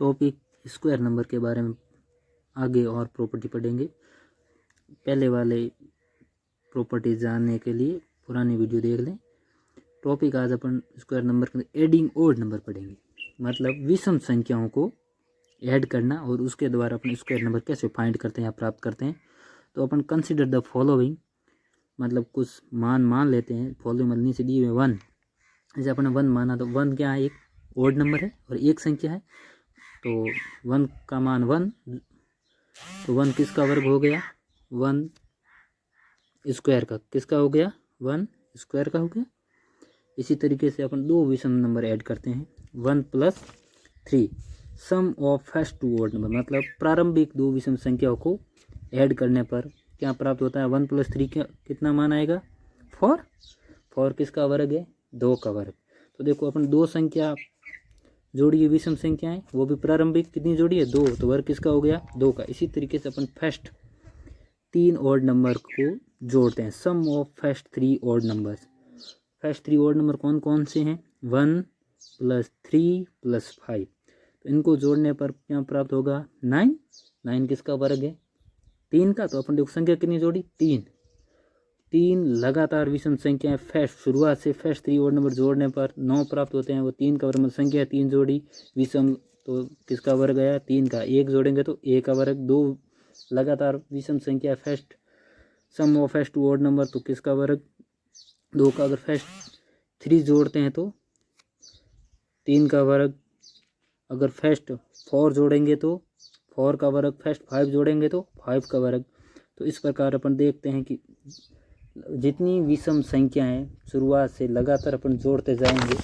Topic square number के बारे में आगे और प्रॉपर्टी पढ़ेंगे। पहले वाले प्रॉपर्टी जानने के लिए पुरानी वीडियो देख लें। टॉपिक आज अपन स्क्वायर नंबर के एडिंग ओड नंबर पढ़ेंगे, मतलब विषम संख्याओं को ऐड करना और उसके द्वारा अपन स्क्वायर नंबर कैसे फाइंड करते हैं या प्राप्त करते हैं। तो अपन कंसिडर द फॉलोइंग, मतलब कुछ मान लेते हैं। फॉलोइंग मतलब नीचे दिए हुए 1, जैसे अपन 1 माना तो 1 क्या है, एक ओड नंबर है और एक संख्या है। तो 1 का मान 1, तो 1 किसका वर्ग हो गया, 1 स्क्वायर का किसका हो गया, 1 स्क्वायर का हो गया। इसी तरीके से अपन दो विषम नंबर ऐड करते हैं, 1 + 3 sum of first two odd number, मतलब प्रारंभिक दो विषम संख्याओं को ऐड करने पर क्या प्राप्त होता है। 1 + 3 कितना मान आएगा, 4 किसका वर्ग है, 2 का वर्ग। तो देखो अपन दो संख्या जोड़िए, विषम संख्या है, वो भी प्रारंभिक कितनी जोड़ी है, 2, तो वर्ग किसका हो गया, 2 का। इसी तरीके से अपन फर्स्ट 3 ओड नंबर को जोड़ते हैं, sum of first 3 odd numbers. First 3 odd number कौन कौन से हैं, 1 + 3 + 5, तो इनको जोड़ने पर क्या प्राप्त होगा, 9 किसका वर्ग है, 3 का। तो अपन देखो संख्या कितनी जोड़ी, 3 लगातार विषम संख्याएं फर्स्ट शुरुआत से फर्स्ट 3 ओड नंबर जोड़ने पर 9 प्राप्त होते हैं। वो 3 का वर्ग संख्या 3 जोड़ी विषम, तो किसका वर्ग आया, 3 का। 1 जोड़ेंगे तो 1 का वर्ग। 2 लगातार विषम संख्या first sum of first two odd number, तो किसका वर्ग, 2 का। अगर फर्स्ट 3 जोड़ते हैं तो 3 का वर्ग। अगर फर्स्ट 4 जोड़ेंगे तो 4 का वर्ग। फर्स्ट 5 जोड़ेंगे तो 5 का वर्ग। तो इस प्रकार अपन देखते हैं कि जितनी विषम संख्याएं शुरुआत से लगातार अपन जोड़ते जाएंगे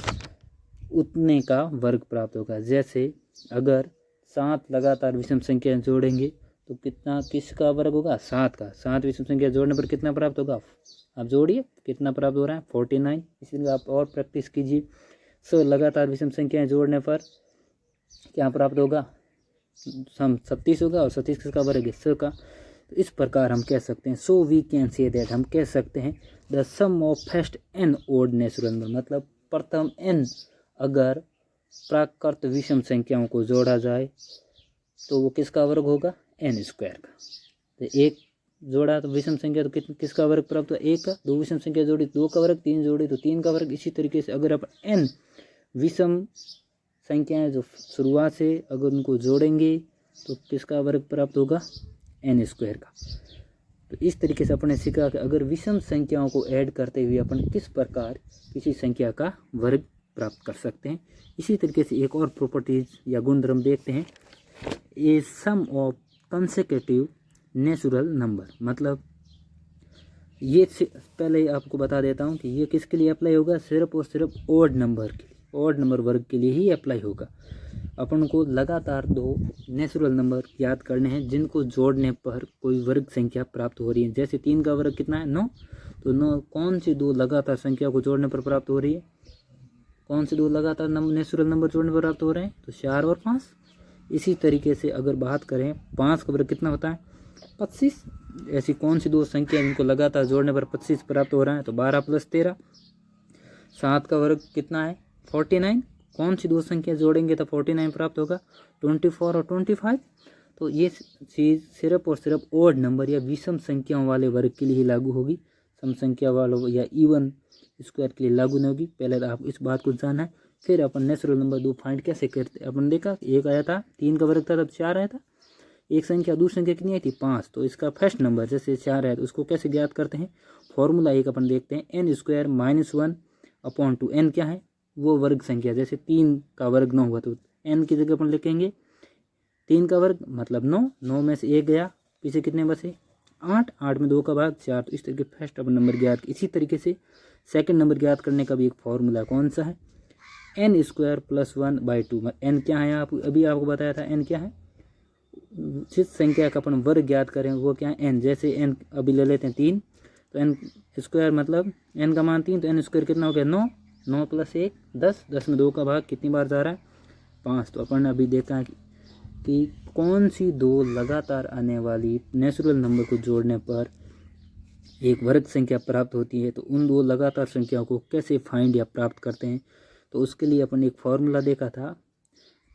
उतने का वर्ग प्राप्त होगा। जैसे अगर 7 लगातार विषम संख्याएं जोड़ेंगे तो कितना, किसका वर्ग होगा, 7 का। 7 विषम संख्या जोड़ने पर कितना प्राप्त होगा, आप जोड़िए कितना प्राप्त हो रहा है, 49। इसलिए आप और प्रैक्टिस कीजिए। लगातार विषम संख्याएं जोड़ने पर क्या प्राप्त होगा, सम 36 होगा और 37 किसका वर्ग है, 100 का। तो इस प्रकार हम कह सकते हैं, so we can say that, हम कह सकते हैं the sum of first n odd natural number, मतलब प्रथम n अगर प्राकृत विषम संख्याओं को जोड़ा जाए तो वो किसका वर्ग होगा, n स्क्वायर का। तो एक जोड़ा तो विषम संख्या तो किसका वर्ग प्राप्त हुआ, 1 का। 2 विषम संख्या जोड़ी 2 का वर्ग, 3 जोड़ी तो 3 का वर्ग। इसी तरीके से अगर आप n विषम संख्याएं जो शुरुआत से अगर उनको जोड़ेंगे तो किसका वर्ग प्राप्त होगा, n स्क्वायर का। तो इस तरीके से अपने सीखा कि अगर विषम संख्याओं को ऐड करते हुए अपन किस प्रकार किसी संख्या का वर्ग प्राप्त कर सकते हैं। इसी तरीके से एक और प्रॉपर्टीज या गुणधर्म देखते हैं, ए सम ऑफ कंसेक्यूटिव नेचुरल नंबर, मतलब ये पहले आपको बता देता हूँ कि ये किसके लिए अप्लाई होगा, सिर्फ और सिर्फ ओड नंबर के लिए, ओड नंबर वर्ग के लिए ही अप्लाई होगा। अपन को लगातार 2 नेचुरल नंबर याद करने हैं जिनको जोड़ने पर कोई वर्ग संख्या प्राप्त हो रही है। जैसे 3 का वर्ग कितना है, 9, तो 9 कौन सी 2 लगातार संख्या को जोड़ने पर प्राप्त हो रही है, कौन से 2 लगातार नेचुरल नंबर जोड़ने पर प्राप्त हो रहे हैं, तो 4 और 5। इसी तरीके से अगर बात करें 5 का वर्ग कितना होता है, 25। ऐसी कौन सी 2 संख्या जिनको लगातार जोड़ने पर 25 प्राप्त हो रहा है, तो 12 + 13। 7 का वर्ग कितना है, 49। कौन सी 2 संख्या जोड़ेंगे तो 49 प्राप्त होगा, 24 और 25। तो ये चीज़ सिर्फ और सिर्फ ओड नंबर या विषम संख्याओं वाले वर्ग के लिए ही लागू होगी, सम संख्या वालों या इवन स्क्वायर के लिए लागू नहीं होगी। पहले आप इस बात को जानना है, फिर अपन नेचुरल नंबर 2 फाइंड कैसे करते हैं। अपन देखा 1 आया था, 3 का वर्ग था तब 4 आया था। एक संख्या दूसरी संख्या कितनी आई थी, 5, तो इसका फर्स्ट नंबर जैसे 4 है तो उसको कैसे ज्ञात करते हैं, फॉर्मूला एक अपन देखते हैं, n² - 1/2। n क्या है, वो वर्ग संख्या। जैसे 3 का वर्ग 9 हुआ तो n की जगह अपन लिखेंगे 3 का वर्ग मतलब 9 में से 1 गया, पीछे कितने बचे, 8 में 2 का भाग 4। तो इस तरीके फर्स्ट अपन नंबर ज्ञात। इसी तरीके से सेकंड नंबर ज्ञात करने का भी एक फॉर्मूला कौन सा है, n² + 1/2। n क्या है, आप अभी आपको बताया था n क्या है, जिस संख्या का अपन वर्ग ज्ञात करें वो क्या है, n। जैसे n अभी ले लेते हैं 3, तो n² मतलब n का मान 3, तो n² कितना हो गया, 9 + 1 10 में 2 का भाग कितनी बार जा रहा है, 5। तो अपन ने अभी देखा कि कौन सी 2 लगातार आने वाली नेचुरल नंबर को जोड़ने पर एक वर्ग संख्या प्राप्त होती है। तो उन 2 लगातार संख्याओं को कैसे फाइंड या प्राप्त करते हैं, तो उसके लिए अपन एक फॉर्मूला देखा था,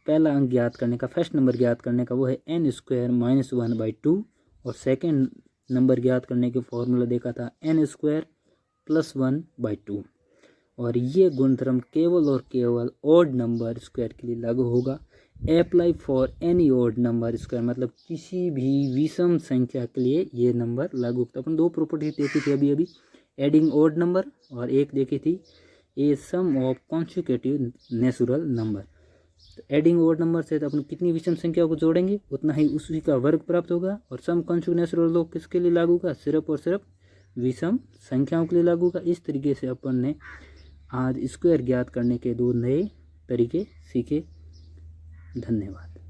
पहला अंक ज्ञात करने का, फर्स्ट नंबर ज्ञात करने का वो है n स्क्वायर माइनस 1/2 और सेकेंड नंबर ज्ञात करने के फॉर्मूला देखा था n स्क्वायर प्लस 1/2। और ये गुणधर्म केवल और केवल ऑड नंबर स्क्वायर के लिए लागू होगा। Apply for any odd number square, मतलब किसी भी विषम संख्या के लिए ये नंबर लागू होता है। अपन दो प्रॉपर्टी देखी थी अभी एडिंग ऑड नंबर, और एक देखी थी ए सम ऑफ कॉन्सिक्यूटिव नेचुरल नंबर। तो एडिंग ऑड नंबर से तो अपन कितनी विषम संख्याओं को जोड़ेंगे उतना ही उसी का वर्ग प्राप्त होगा। और सम कॉन्सिक्यूटिव नेचुरल लॉ किसके लिए लागू होगा? सिर्फ और सिर्फ विषम संख्याओं के लिए लागू होगा। इस तरीके से अपन ने आज स्क्वायर ज्ञात करने के दो नए तरीके सीखे। धन्यवाद।